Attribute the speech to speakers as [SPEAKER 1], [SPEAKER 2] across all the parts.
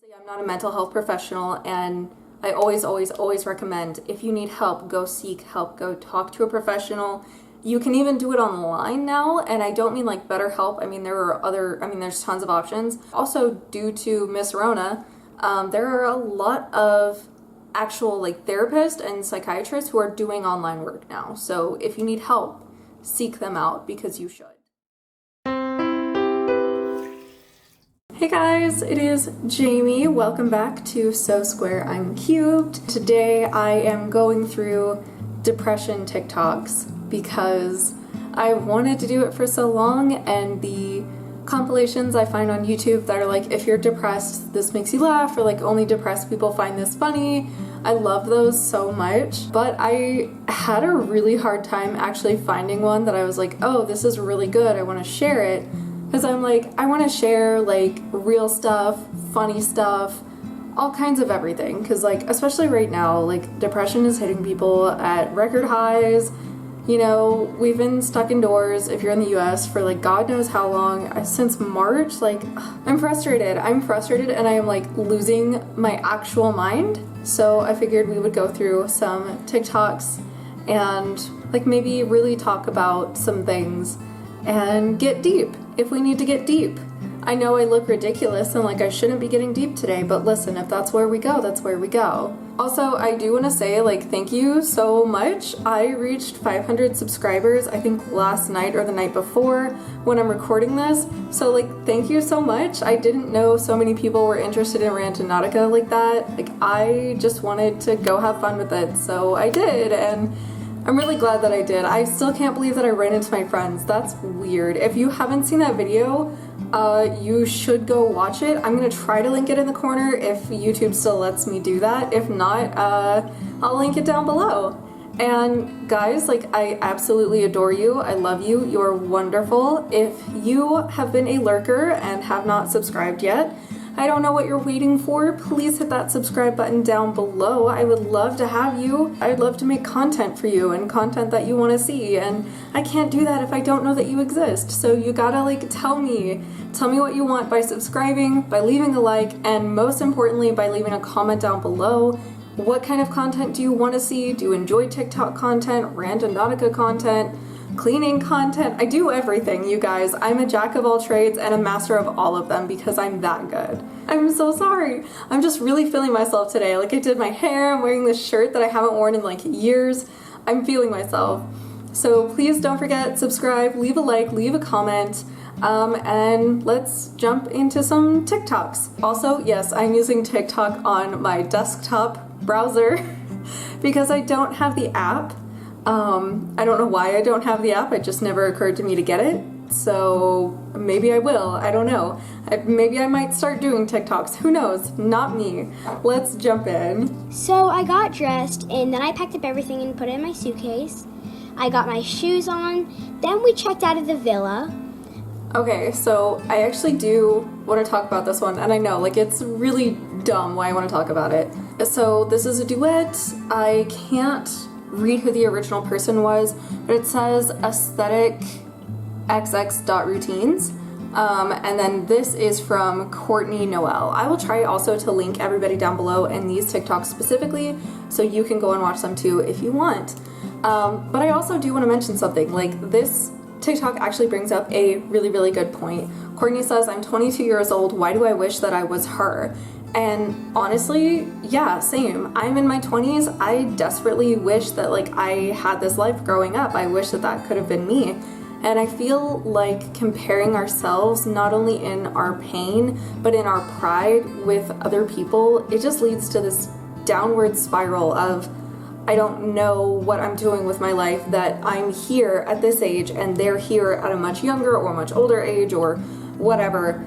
[SPEAKER 1] I'm not a mental health professional, and I always recommend if you need help, go seek help, go talk to a professional. You can even do it online now, and I don't mean like BetterHelp. I mean, there's tons of options. Also, due to Miss Rona, there are a lot of actual like therapists and psychiatrists who are doing online work now. So if you need help, seek them out because you should. Hey guys, it is Jamie. Welcome back to So Square I'm Cubed. Today I am going through depression TikToks because I wanted to do it for so long, and the compilations I find on YouTube that are like, if you're depressed, this makes you laugh, or like only depressed people find this funny. I love those so much, but I had a really hard time actually finding one that I was like, oh, this is really good, I want to share it. Because I'm like, I want to share like real stuff, funny stuff, all kinds of everything. Because like, especially right now, like depression is hitting people at record highs. You know, we've been stuck indoors, if you're in the US, for like God knows how long, since March. Like, I'm frustrated and I am like losing my actual mind. So I figured we would go through some TikToks and like maybe really talk about some things and get deep if we need to get deep. I know I look ridiculous and like I shouldn't be getting deep today, but listen, if that's where we go, that's where we go. Also, I do want to say like thank you so much. I reached 500 subscribers I think last night or the night before when I'm recording this. So like thank you so much. I didn't know so many people were interested in Randonautica like that. Like I just wanted to go have fun with it, so I did, and I'm really glad that I did. I still can't believe that I ran into my friends. That's weird. If you haven't seen that video, you should go watch it. I'm gonna try to link it in the corner if YouTube still lets me do that. If not, I'll link it down below. And guys, like I absolutely adore you. I love you. You're wonderful. If you have been a lurker and have not subscribed yet, I don't know what you're waiting for. Please hit that subscribe button down below. I would love to have you. I'd love to make content for you and content that you want to see, and I can't do that if I don't know that you exist. So you gotta like tell me what you want by subscribing, by leaving a like, and most importantly by leaving a comment down below. What kind of content do you want to see? Do you enjoy TikTok content, Randonautica content, cleaning content? I do everything, you guys. I'm a jack of all trades and a master of all of them because I'm that good. I'm so sorry. I'm just really feeling myself today. Like I did my hair, I'm wearing this shirt that I haven't worn in like years. I'm feeling myself. So please don't forget, subscribe, leave a like, leave a comment, and let's jump into some TikToks. Also, yes, I'm using TikTok on my desktop browser because I don't have the app. I don't know why I don't have the app. It just never occurred to me to get it. So maybe I will. I don't know. Maybe I might start doing TikToks. Who knows? Not me. Let's jump in.
[SPEAKER 2] So I got dressed and then I packed up everything and put it in my suitcase. I got my shoes on. Then we checked out of the villa.
[SPEAKER 1] Okay, so I actually do want to talk about this one, and I know, like, it's really dumb why I want to talk about it. So this is a duet. I can't read who the original person was, but it says aesthetic xx.routines. And then this is from Courtney Noel. I will try also to link everybody down below and these TikToks specifically so you can go and watch them too if you want. But I also do want to mention something. Like, this TikTok actually brings up a really good point. Courtney says, I'm 22 years old. Why do I wish that I was her? And honestly, yeah, same. I'm in my 20s. I desperately wish that like I had this life growing up. I wish that that could have been me. And I feel like comparing ourselves, not only in our pain, but in our pride with other people, it just leads to this downward spiral of, I don't know what I'm doing with my life, that I'm here at this age and they're here at a much younger or much older age or whatever.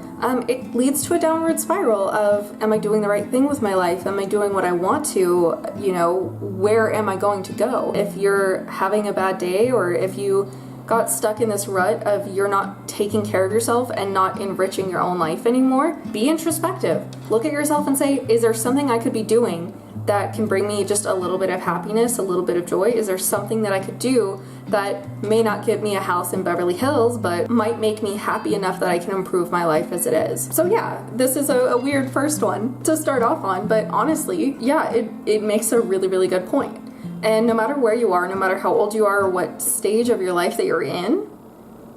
[SPEAKER 1] It leads to a downward spiral of, am I doing the right thing with my life? Am I doing what I want to? You know, where am I going to go? If you're having a bad day, or if you got stuck in this rut of you're not taking care of yourself and not enriching your own life anymore, be introspective. Look at yourself and say, is there something I could be doing that can bring me just a little bit of happiness, a little bit of joy? Is there something that I could do that may not give me a house in Beverly Hills, but might make me happy enough that I can improve my life as it is? So yeah, this is a weird first one to start off on, but honestly, yeah, it makes a really, really good point. And no matter where you are, no matter how old you are or what stage of your life that you're in,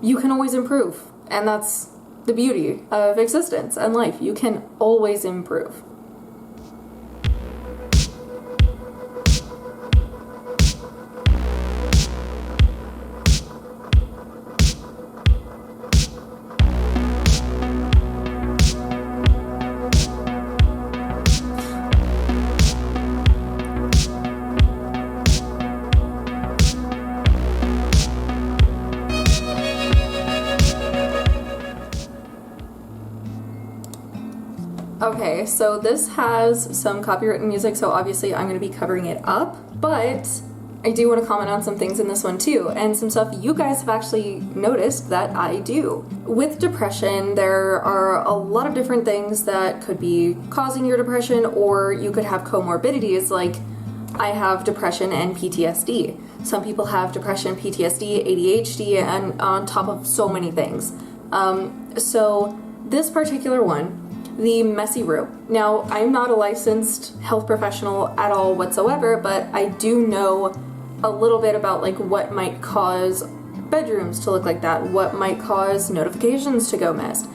[SPEAKER 1] you can always improve. And that's the beauty of existence and life. You can always improve. Okay, so this has some copywritten music, so obviously I'm going to be covering it up, but I do want to comment on some things in this one too, and some stuff you guys have actually noticed that I do. With depression, there are a lot of different things that could be causing your depression, or you could have comorbidities like I have depression and PTSD. Some people have depression, PTSD, ADHD, and on top of so many things. So this particular one, the messy room. Now, I'm not a licensed health professional at all whatsoever, but I do know a little bit about like what might cause bedrooms to look like that, what might cause notifications to go missed.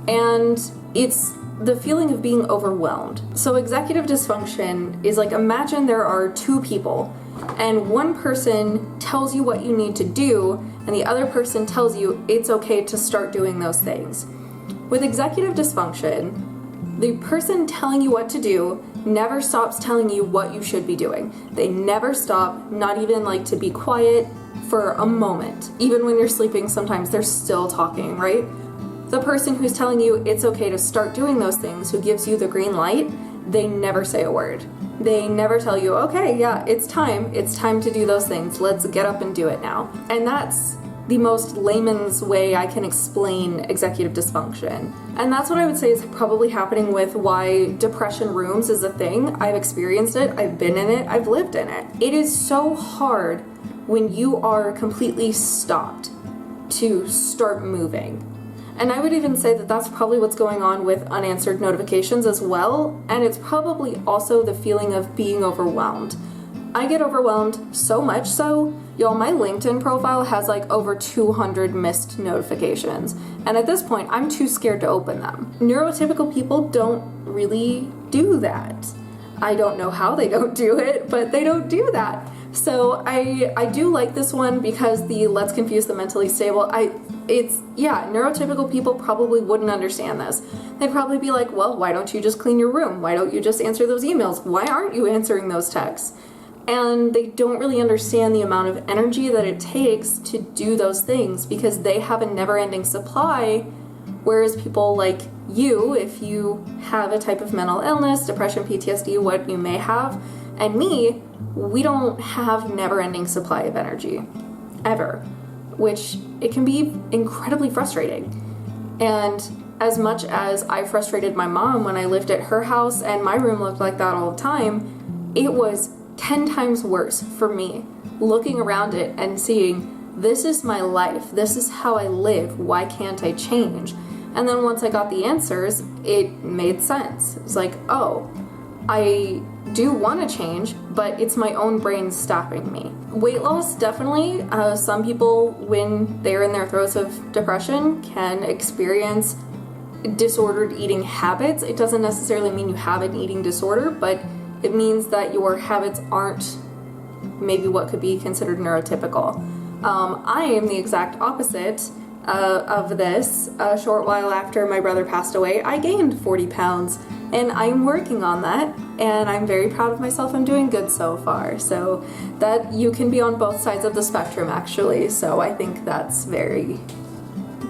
[SPEAKER 1] And it's the feeling of being overwhelmed. So executive dysfunction is like, imagine there are two people and one person tells you what you need to do and the other person tells you it's okay to start doing those things. With executive dysfunction, the person telling you what to do never stops telling you what you should be doing. They never stop, not even like to be quiet for a moment. Even when you're sleeping, sometimes they're still talking, right? The person who's telling you it's okay to start doing those things, who gives you the green light, they never say a word. They never tell you, okay, yeah, it's time to do those things. Let's get up and do it now. And that's the most layman's way I can explain executive dysfunction. And that's what I would say is probably happening with why depression rooms is a thing. I've experienced it, I've been in it, I've lived in it. It is so hard when you are completely stopped to start moving. And I would even say that that's probably what's going on with unanswered notifications as well, and it's probably also the feeling of being overwhelmed. I get overwhelmed so much so, y'all, my LinkedIn profile has like over 200 missed notifications. And at this point, I'm too scared to open them. Neurotypical people don't really do that. I don't know how they don't do it, but they don't do that. So I do like this one because the let's confuse the mentally stable, neurotypical people probably wouldn't understand this. They'd probably be like, well, why don't you just clean your room? Why don't you just answer those emails? Why aren't you answering those texts? And they don't really understand the amount of energy that it takes to do those things because they have a never-ending supply, whereas people like you, if you have a type of mental illness, depression, PTSD, what you may have, and me, we don't have never-ending supply of energy, ever, which it can be incredibly frustrating. And as much as I frustrated my mom when I lived at her house and my room looked like that all the time, it was 10 times worse for me looking around it and seeing, this is my life, this is how I live, why can't I change? And then once I got the answers, it made sense. It's like, oh, I do want to change, but it's my own brain stopping me. Weight loss, definitely. Some people, when they're in their throes of depression, can experience disordered eating habits. It doesn't necessarily mean you have an eating disorder, but it means that your habits aren't maybe what could be considered neurotypical. I am the exact opposite of this. A short while after my brother passed away, I gained 40 pounds, and I'm working on that, and I'm very proud of myself. I'm doing good so far. So that you can be on both sides of the spectrum, actually. So I think that's very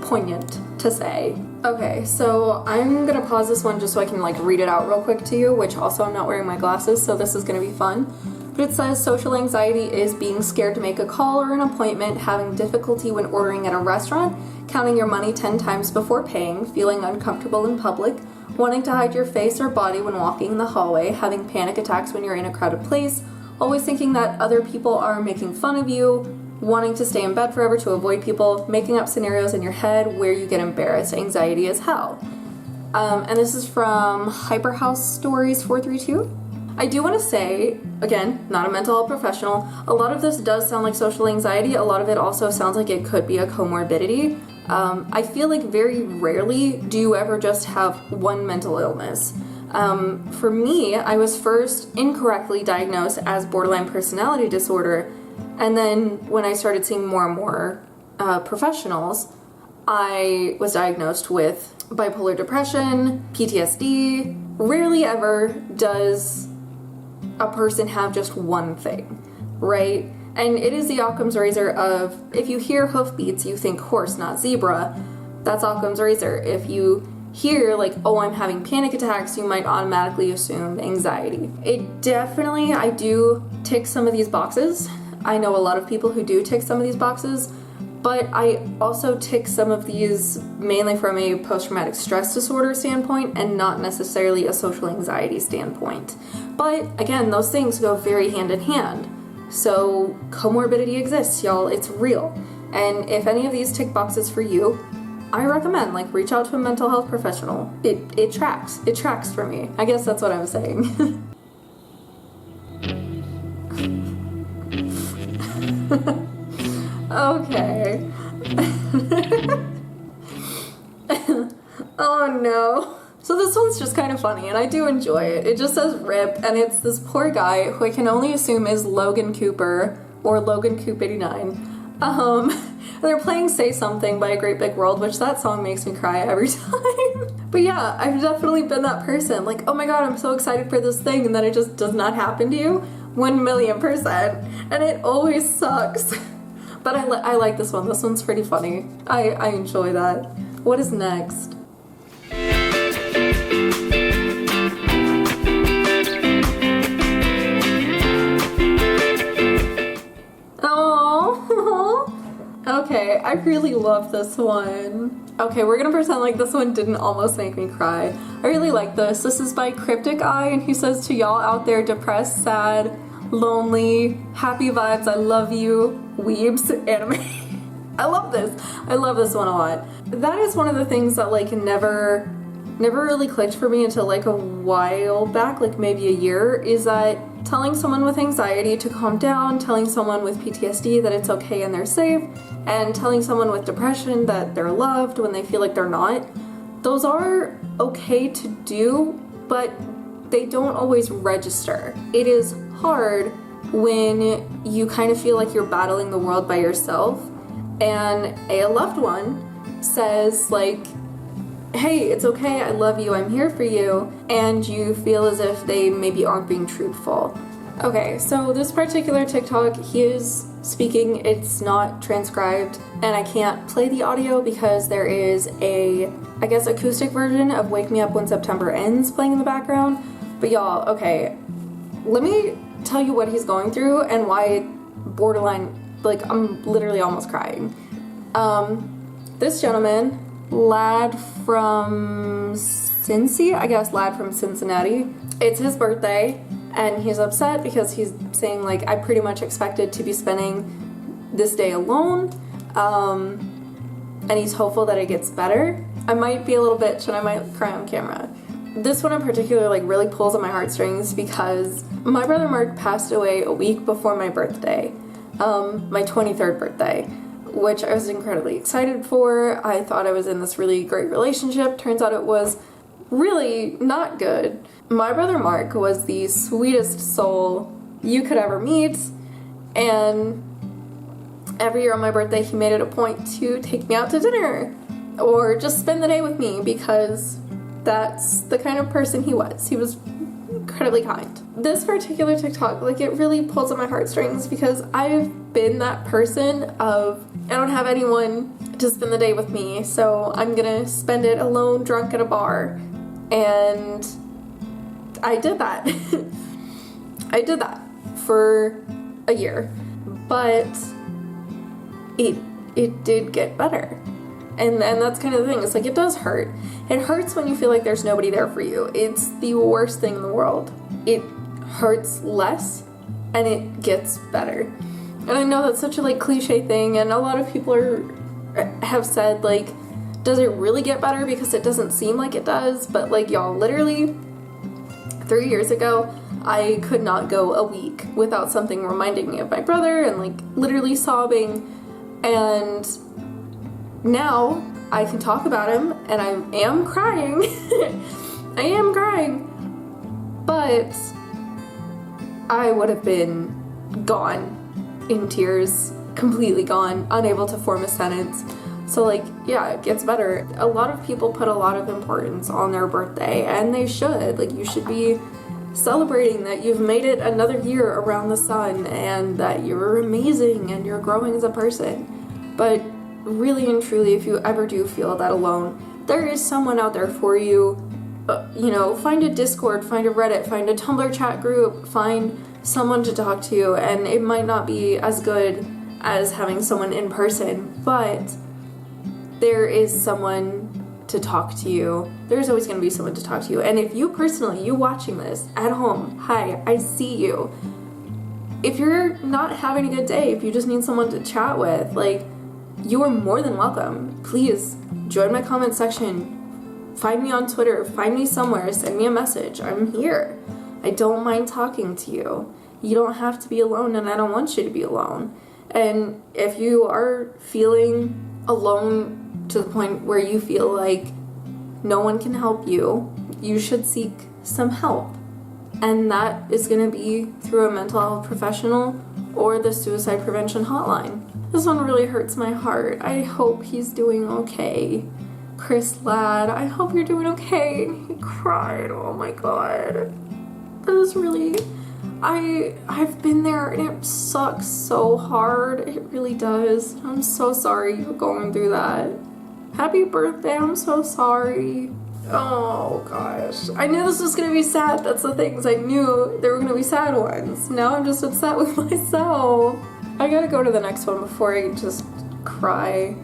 [SPEAKER 1] poignant to say. Okay, so I'm gonna pause this one just so I can like read it out real quick to you, which also I'm not wearing my glasses, so this is gonna be fun. But it says social anxiety is being scared to make a call or an appointment, having difficulty when ordering at a restaurant, counting your money 10 times before paying, feeling uncomfortable in public, wanting to hide your face or body when walking in the hallway, having panic attacks when you're in a crowded place, always thinking that other people are making fun of you, wanting to stay in bed forever to avoid people, making up scenarios in your head where you get embarrassed, anxiety as hell. And this is from Hyperhouse Stories 432. I do want to say, again, not a mental health professional, a lot of this does sound like social anxiety. A lot of it also sounds like it could be a comorbidity. I feel like very rarely do you ever just have one mental illness. For me, I was first incorrectly diagnosed as borderline personality disorder, and then when I started seeing more and more professionals, I was diagnosed with bipolar depression, PTSD. Rarely ever does a person have just one thing, right? And it is the Occam's razor of, if you hear hoofbeats, you think horse, not zebra. That's Occam's razor. If you hear like, oh, I'm having panic attacks, you might automatically assume anxiety. It definitely, I do tick some of these boxes. I know a lot of people who do tick some of these boxes, but I also tick some of these mainly from a post-traumatic stress disorder standpoint and not necessarily a social anxiety standpoint. But again, those things go very hand in hand. So comorbidity exists, y'all. It's real. And if any of these tick boxes for you, I recommend reach out to a mental health professional. It tracks. It tracks for me. I guess that's what I'm saying. Okay. Oh no. So this one's just kind of funny, and I do enjoy it. It just says RIP, and it's this poor guy who I can only assume is Logan Cooper, or Logan Coop 89. They're playing Say Something by A Great Big World, which that song makes me cry every time. But yeah, I've definitely been that person. Like, oh my god, I'm so excited for this thing, and then it just does not happen to you. 1,000,000%. And it always sucks. But I like this one. This one's pretty funny. I enjoy that. What is next? Okay, I really love this one. Okay, we're gonna pretend like this one didn't almost make me cry. I really like this. This is by Cryptic Eye, and he says, to y'all out there depressed, sad, lonely, happy vibes, I love you, weebs, anime. I love this. I love this one a lot. That is one of the things that never really clicked for me until a while back, maybe a year, is that telling someone with anxiety to calm down, telling someone with PTSD that it's okay and they're safe, and telling someone with depression that they're loved when they feel like they're not, those are okay to do, but they don't always register. It is hard when you kind of feel like you're battling the world by yourself, and a loved one says hey, it's okay, I love you, I'm here for you, and you feel as if they maybe aren't being truthful. Okay, so this particular TikTok, he is speaking, it's not transcribed, and I can't play the audio because there is a, I guess, acoustic version of Wake Me Up When September Ends playing in the background. But y'all, okay, let me tell you what he's going through and why borderline, I'm literally almost crying. This gentleman, lad from Cincy, I guess lad from Cincinnati, it's his birthday, and he's upset because he's saying I pretty much expected to be spending this day alone, and he's hopeful that it gets better. I might be a little bitch and I might cry on camera. This one in particular really pulls at my heartstrings because my brother Mark passed away a week before my birthday, my 23rd birthday, which I was incredibly excited for. I thought I was in this really great relationship. Turns out it was really not good. My brother Mark was the sweetest soul you could ever meet, and every year on my birthday he made it a point to take me out to dinner or just spend the day with me because that's the kind of person he was. He was incredibly kind. This particular TikTok, it really pulls at my heartstrings because I've been that person of, I don't have anyone to spend the day with me, so I'm gonna spend it alone, drunk at a bar. And I did that. I did that for a year, but it did get better. And that's kind of the thing. It's like, it does hurt. It hurts when you feel like there's nobody there for you. It's the worst thing in the world. It hurts less and it gets better. And I know that's such a like cliche thing, and a lot of people have said like, does it really get better? Because it doesn't seem like it does. But like, y'all, literally 3 years ago, I could not go a week without something reminding me of my brother and like literally sobbing. And now I can talk about him and I am crying. I am crying. But I would have been gone in tears, completely gone, unable to form a sentence. So like, yeah, it gets better. A lot of people put a lot of importance on their birthday, and they should. Like, you should be celebrating that you've made it another year around the sun and that you're amazing and you're growing as a person. But really and truly, if you ever do feel that alone, there is someone out there for you. You know, find a Discord, find a Reddit, find a Tumblr chat group, find someone to talk to, and it might not be as good as having someone in person, but there is someone to talk to you. There's always going to be someone to talk to you. And if you personally, you watching this at home, hi, I see you. If you're not having a good day, if you just need someone to chat with, like, you are more than welcome. Please join my comment section. Find me on Twitter, find me somewhere, send me a message. I'm here. I don't mind talking to you. You don't have to be alone, and I don't want you to be alone. And if you are feeling alone to the point where you feel like no one can help you, you should seek some help. And that is going to be through a mental health professional or the suicide prevention hotline. This one really hurts my heart. I hope he's doing okay. Chris lad, I hope you're doing okay. He cried. Oh my god. That is really... I've been there and it sucks so hard. It really does. I'm so sorry you're going through that. Happy birthday. I'm so sorry. Oh gosh. I knew this was gonna be sad. That's the things. I knew there were gonna be sad ones. Now I'm just upset with myself. I gotta go to the next one before I just cry.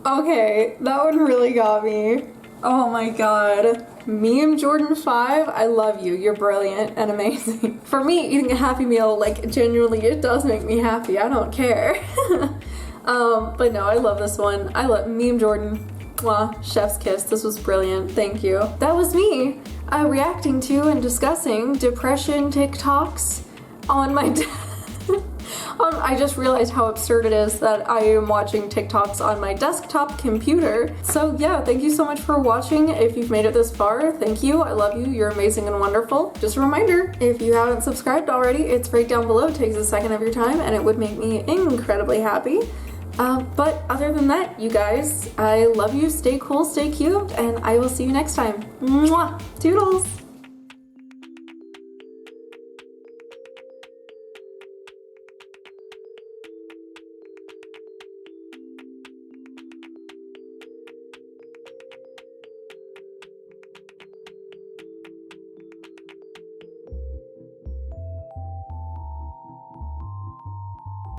[SPEAKER 1] Okay, that one really got me. Oh my god. Meme Jordan 5, I love you. You're brilliant and amazing. For me, eating a Happy Meal, like, genuinely, it does make me happy. I don't care. But no, I love this one. I love Meme Jordan. Mwah, chef's kiss. This was brilliant. Thank you. That was me reacting to and discussing depression TikToks on my I just realized how absurd it is that I am watching TikToks on my desktop computer. So yeah, thank you so much for watching. If you've made it this far, thank you. I love you. You're amazing and wonderful. Just a reminder, if you haven't subscribed already, it's right down below. It takes a second of your time and it would make me incredibly happy. But other than that, you guys, I love you. Stay cool, stay cute, and I will see you next time. Mwah! Toodles!